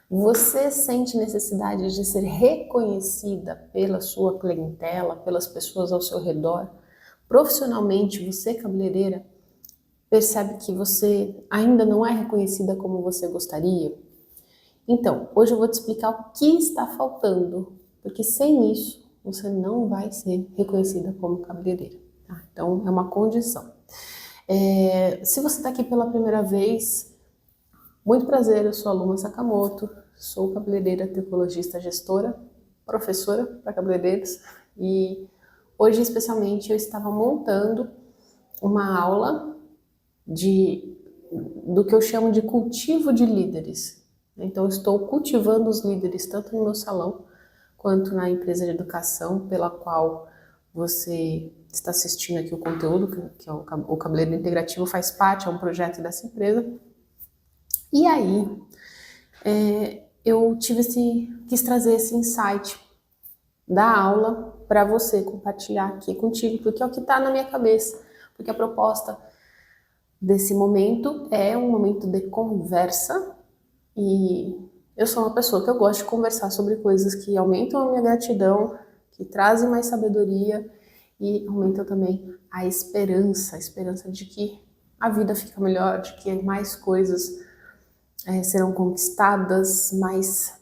Você sente necessidade de ser reconhecida pela sua clientela, pelas pessoas ao seu redor? Profissionalmente, você, cabeleireira, percebe que você ainda não é reconhecida como você gostaria? Então, hoje eu vou te explicar o que está faltando, porque sem isso você não vai ser reconhecida como cabeleireira, tá? Então, é uma condição. Se você está aqui pela primeira vez, muito prazer, eu sou a Luma Sakamoto, sou cabeleireira, tricologista, gestora, professora para cabeleireiros e hoje especialmente eu estava montando uma aula do que eu chamo de cultivo de líderes. Então eu estou cultivando os líderes tanto no meu salão quanto na empresa de educação pela qual você está assistindo aqui o conteúdo, que é o Cabeleireiro Integrativo faz parte, é um projeto dessa empresa. E aí, eu quis trazer esse insight da aula para você compartilhar aqui contigo, porque é o que está na minha cabeça, porque a proposta desse momento é um momento de conversa e eu sou uma pessoa que eu gosto de conversar sobre coisas que aumentam a minha gratidão, que trazem mais sabedoria e aumentam também a esperança de que a vida fica melhor, de que mais coisas serão conquistadas, mais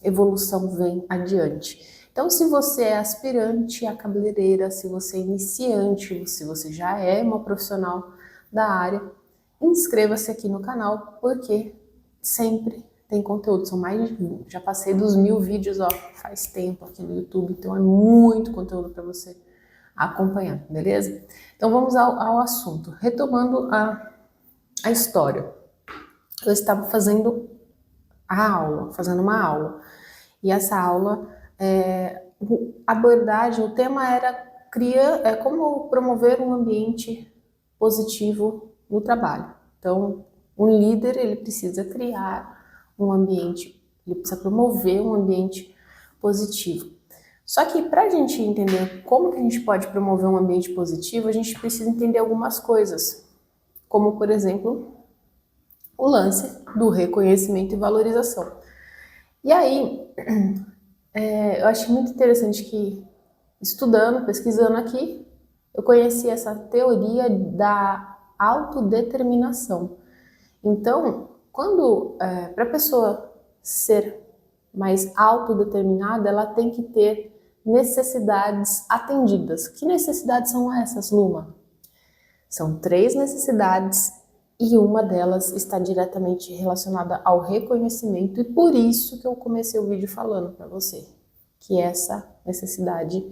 evolução vem adiante. Então, se você é aspirante a cabeleireira, se você é iniciante, se você já é uma profissional da área, inscreva-se aqui no canal, porque sempre tem conteúdo. São mais de, já passei dos 1000 vídeos, ó, faz tempo aqui no YouTube, então é muito conteúdo para você acompanhar, beleza? Então vamos ao assunto. Retomando a história. Eu estava fazendo uma aula. E essa aula, a abordagem, o tema era como promover um ambiente positivo no trabalho. Então, um líder, ele precisa criar um ambiente, ele precisa promover um ambiente positivo. Só que para a gente entender como que a gente pode promover um ambiente positivo, a gente precisa entender algumas coisas, como, por exemplo, o lance do reconhecimento e valorização. E aí, eu acho muito interessante que, estudando, pesquisando aqui, eu conheci essa teoria da autodeterminação. Então, para a pessoa ser mais autodeterminada, ela tem que ter necessidades atendidas. Que necessidades são essas, Luma? São 3 necessidades e uma delas está diretamente relacionada ao reconhecimento e por isso que eu comecei o vídeo falando para você que essa necessidade,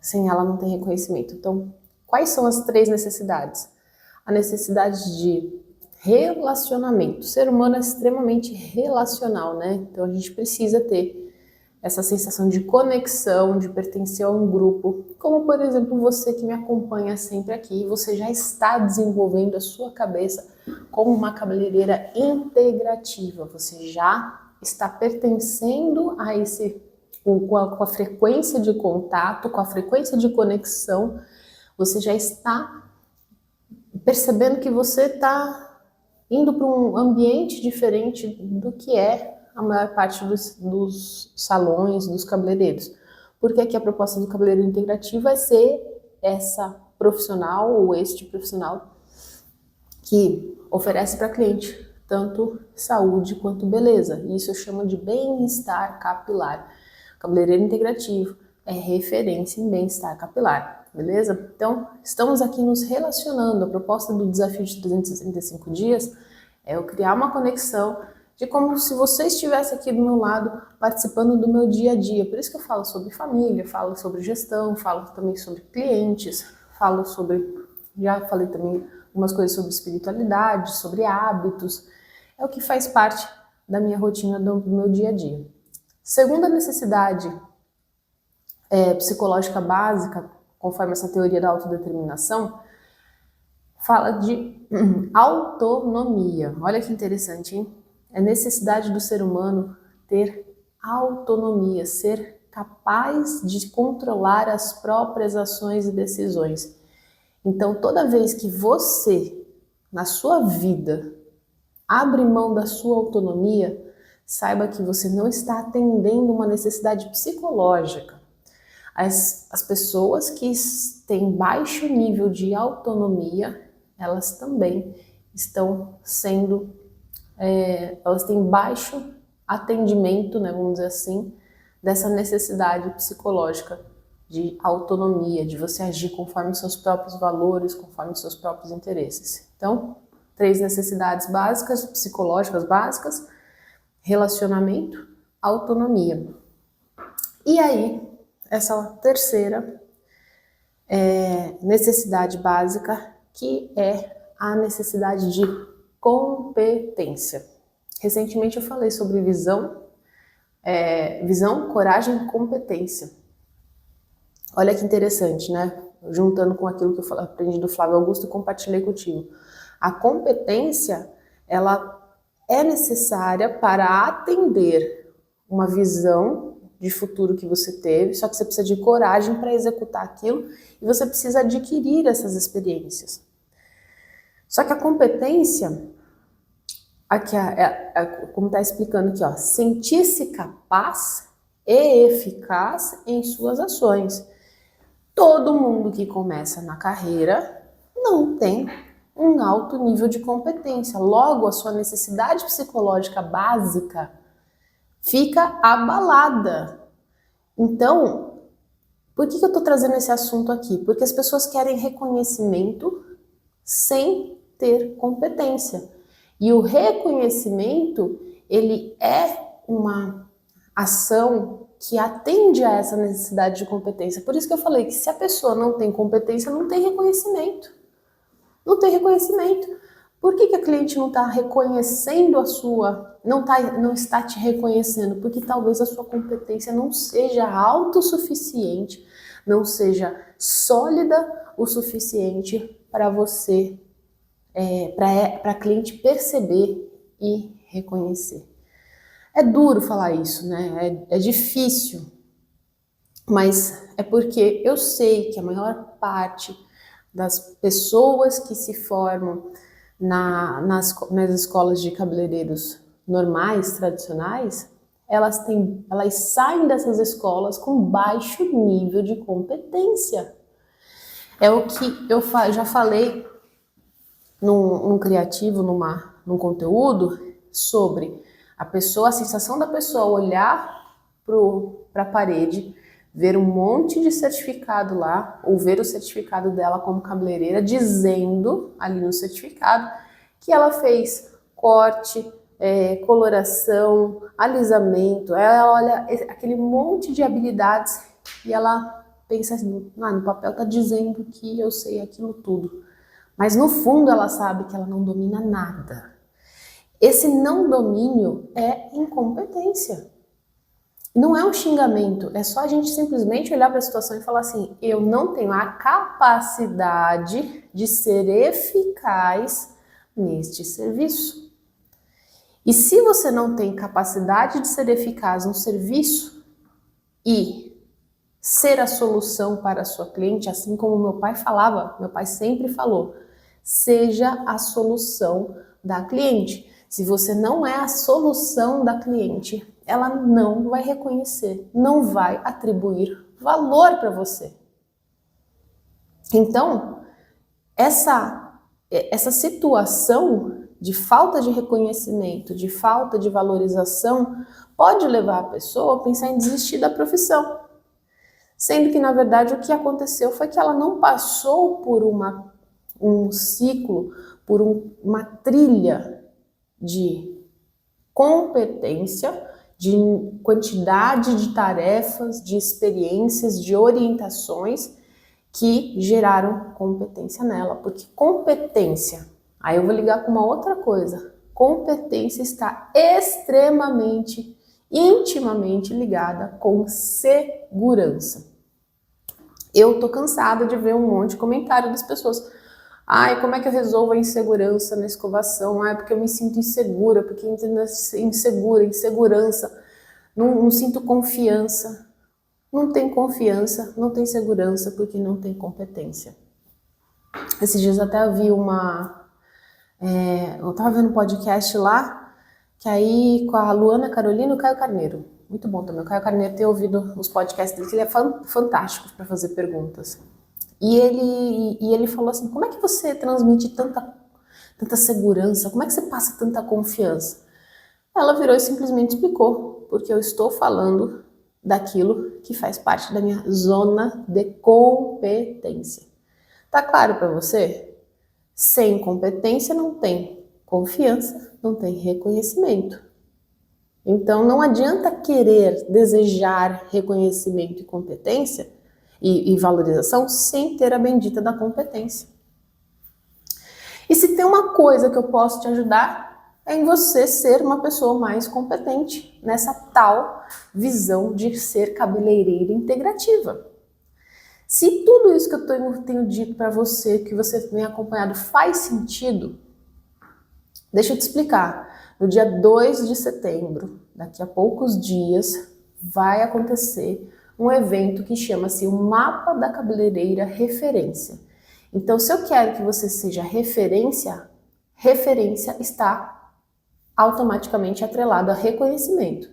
sem ela não tem reconhecimento. Então, quais são as 3 necessidades? A necessidade de relacionamento. O ser humano é extremamente relacional, né? Então a gente precisa ter essa sensação de conexão, de pertencer a um grupo, como por exemplo você que me acompanha sempre aqui, você já está desenvolvendo a sua cabeça como uma cabeleireira integrativa, você já está pertencendo a com a frequência de contato, com a frequência de conexão, você já está percebendo que você está indo para um ambiente diferente do que é a maior parte dos salões, dos cabeleireiros. Porque aqui a proposta do cabeleireiro integrativo vai ser essa profissional ou este profissional que oferece para cliente tanto saúde quanto beleza. Isso eu chamo de bem-estar capilar. O cabeleireiro integrativo é referência em bem-estar capilar, beleza? Então, estamos aqui nos relacionando. A proposta do desafio de 365 dias é eu criar uma conexão de como se você estivesse aqui do meu lado, participando do meu dia a dia. Por isso que eu falo sobre família, falo sobre gestão, falo também sobre clientes, já falei também algumas coisas sobre espiritualidade, sobre hábitos. É o que faz parte da minha rotina, do meu dia a dia. Segunda necessidade psicológica básica, conforme essa teoria da autodeterminação, fala de autonomia. Olha que interessante, hein? É necessidade do ser humano ter autonomia, ser capaz de controlar as próprias ações e decisões. Então, toda vez que você, na sua vida, abre mão da sua autonomia, saiba que você não está atendendo uma necessidade psicológica. As pessoas que têm baixo nível de autonomia, elas também estão sendo, elas têm baixo atendimento, né, vamos dizer assim, dessa necessidade psicológica de autonomia, de você agir conforme os seus próprios valores, conforme os seus próprios interesses. Então, 3 necessidades básicas, psicológicas básicas: relacionamento, autonomia. E aí, essa terceira necessidade básica, que é a necessidade de competência. Recentemente eu falei sobre visão, coragem e competência. Olha que interessante, né? Juntando com aquilo que eu aprendi do Flávio Augusto e compartilhei contigo. A competência, ela é necessária para atender uma visão de futuro que você teve, só que você precisa de coragem para executar aquilo e você precisa adquirir essas experiências. Só que a competência, aqui, como está explicando aqui, ó, sentir-se capaz e eficaz em suas ações. Todo mundo que começa na carreira não tem um alto nível de competência. Logo, a sua necessidade psicológica básica fica abalada. Então, por que eu estou trazendo esse assunto aqui? Porque as pessoas querem reconhecimento sem ter competência. E o reconhecimento, ele é uma ação que atende a essa necessidade de competência. Por isso que eu falei que se a pessoa não tem competência, não tem reconhecimento. Não tem reconhecimento. Por que a cliente não está reconhecendo não está te reconhecendo? Porque talvez a sua competência não seja autossuficiente, não seja sólida o suficiente para você, para a cliente perceber e reconhecer. É duro falar isso, né? É difícil, mas é porque eu sei que a maior parte das pessoas que se formam nas escolas de cabeleireiros normais, tradicionais, elas saem dessas escolas com baixo nível de competência. É o que eu já falei num criativo, num conteúdo, sobre a sensação da pessoa olhar para a parede, ver um monte de certificado lá, ou ver o certificado dela como cabeleireira, dizendo ali no certificado que ela fez corte, coloração, alisamento. Ela olha aquele monte de habilidades e ela pensa assim, no papel tá dizendo que eu sei aquilo tudo. Mas no fundo ela sabe que ela não domina nada. Esse não domínio é incompetência. Não é um xingamento, é só a gente simplesmente olhar para a situação e falar assim, eu não tenho a capacidade de ser eficaz neste serviço. E se você não tem capacidade de ser eficaz no serviço e ser a solução para a sua cliente, assim como meu pai sempre falou, seja a solução da cliente. Se você não é a solução da cliente, ela não vai reconhecer, não vai atribuir valor para você. Então, essa situação de falta de reconhecimento, de falta de valorização, pode levar a pessoa a pensar em desistir da profissão. Sendo que, na verdade, o que aconteceu foi que ela não passou por um ciclo, por uma trilha de competência, de quantidade de tarefas, de experiências, de orientações que geraram competência nela. Porque competência, aí eu vou ligar com uma outra coisa, competência está extremamente, intimamente ligada com segurança. Eu tô cansada de ver um monte de comentário das pessoas. Ai, como é que eu resolvo a insegurança na escovação? Ai, porque eu me sinto insegura, porque insegurança, não sinto confiança. Não tem confiança, não tem segurança, porque não tem competência. Esses dias até vi uma Eu tava vendo um podcast lá, que aí com a Luana Carolina e o Caio Carneiro. Muito bom também. O Caio Carneiro tem ouvido os podcasts dele, que ele é fantástico para fazer perguntas. E ele falou assim, como é que você transmite tanta segurança? Como é que você passa tanta confiança? Ela virou e simplesmente explicou, porque eu estou falando daquilo que faz parte da minha zona de competência. Tá claro para você? Sem competência não tem confiança, não tem reconhecimento. Então não adianta querer, desejar reconhecimento e competência e valorização sem ter a bendita da competência. E se tem uma coisa que eu posso te ajudar, é em você ser uma pessoa mais competente nessa tal visão de ser cabeleireira integrativa. Se tudo isso que eu tenho dito para você, que você tem acompanhado, faz sentido, deixa eu te explicar. No dia 2 de setembro, daqui a poucos dias, vai acontecer um evento que chama-se o Mapa da Cabeleireira Referência. Então, se eu quero que você seja referência, referência está automaticamente atrelado a reconhecimento.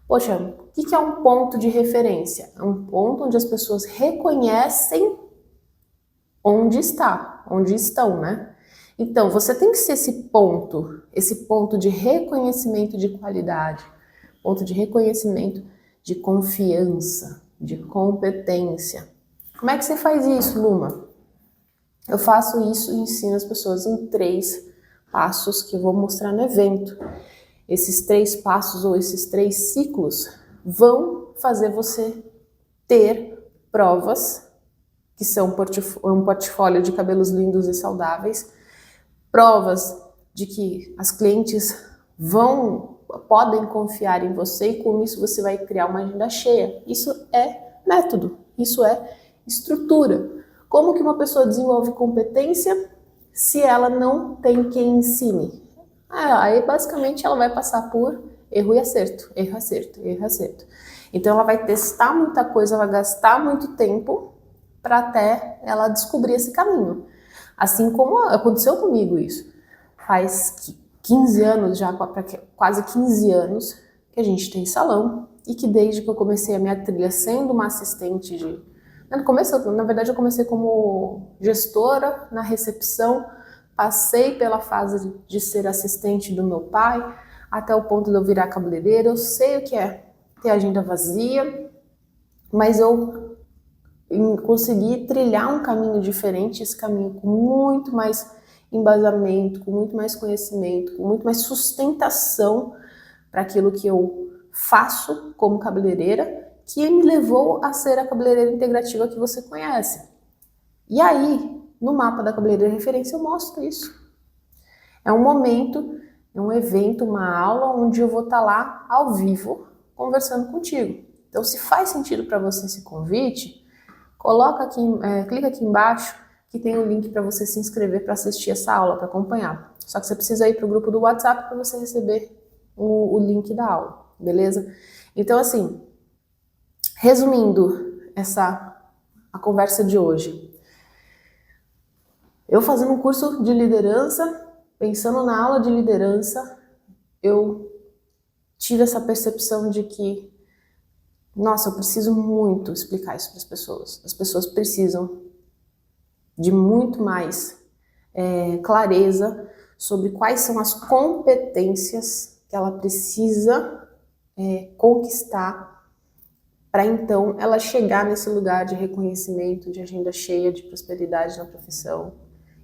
Poxa, o que é um ponto de referência? É um ponto onde as pessoas reconhecem onde estão, né? Então, você tem que ser esse ponto de reconhecimento de qualidade, ponto de reconhecimento de confiança, de competência. Como é que você faz isso, Luma? Eu faço isso e ensino as pessoas em 3 passos que eu vou mostrar no evento. Esses 3 passos ou esses 3 ciclos vão fazer você ter provas, que são um portfólio de cabelos lindos e saudáveis, provas de que as clientes podem confiar em você e com isso você vai criar uma agenda cheia. Isso é método, isso é estrutura. Como que uma pessoa desenvolve competência se ela não tem quem ensine? Aí basicamente ela vai passar por erro e acerto, erro, acerto, erro, acerto. Então ela vai testar muita coisa, vai gastar muito tempo para até ela descobrir esse caminho. Assim como aconteceu comigo isso. Faz 15 anos já, quase 15 anos, que a gente tem salão e que desde que eu comecei a minha trilha sendo uma assistente de... No começo, na verdade, eu comecei como gestora na recepção, passei pela fase de ser assistente do meu pai, até o ponto de eu virar cabeleireira. Eu sei o que é ter agenda vazia, mas eu consegui trilhar um caminho diferente, esse caminho com muito mais embasamento, com muito mais conhecimento, com muito mais sustentação para aquilo que eu faço como cabeleireira, que me levou a ser a cabeleireira integrativa que você conhece. E aí, no mapa da cabeleireira referência, eu mostro isso. É um momento, é um evento, uma aula onde eu vou estar lá ao vivo conversando contigo. Então, se faz sentido para você esse convite, coloca aqui, clica aqui embaixo que tem um link para você se inscrever para assistir essa aula, para acompanhar. Só que você precisa ir para o grupo do WhatsApp para você receber o link da aula, beleza? Então, assim, resumindo a conversa de hoje, eu fazendo um curso de liderança, pensando na aula de liderança, eu tive essa percepção de que, nossa, eu preciso muito explicar isso para as pessoas. As pessoas precisam de muito mais clareza sobre quais são as competências que ela precisa conquistar para então ela chegar nesse lugar de reconhecimento, de agenda cheia, de prosperidade na profissão,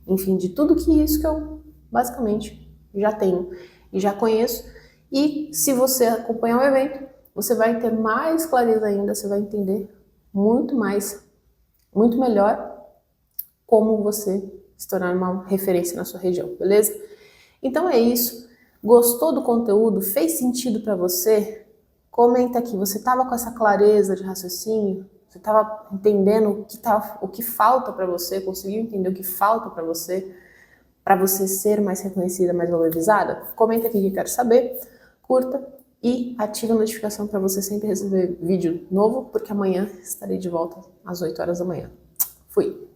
enfim, de tudo isso que eu basicamente já tenho e já conheço. E se você acompanhar o evento, você vai ter mais clareza ainda, você vai entender muito mais, muito melhor como você se tornar uma referência na sua região, beleza? Então é isso. Gostou do conteúdo? Fez sentido para você? Comenta aqui, você estava com essa clareza de raciocínio? Você estava entendendo o que falta para você? Conseguiu entender o que falta para você ser mais reconhecida, mais valorizada? Comenta aqui que eu quero saber, curta e ative a notificação para você sempre receber vídeo novo, porque amanhã estarei de volta às 8 horas da manhã. Fui!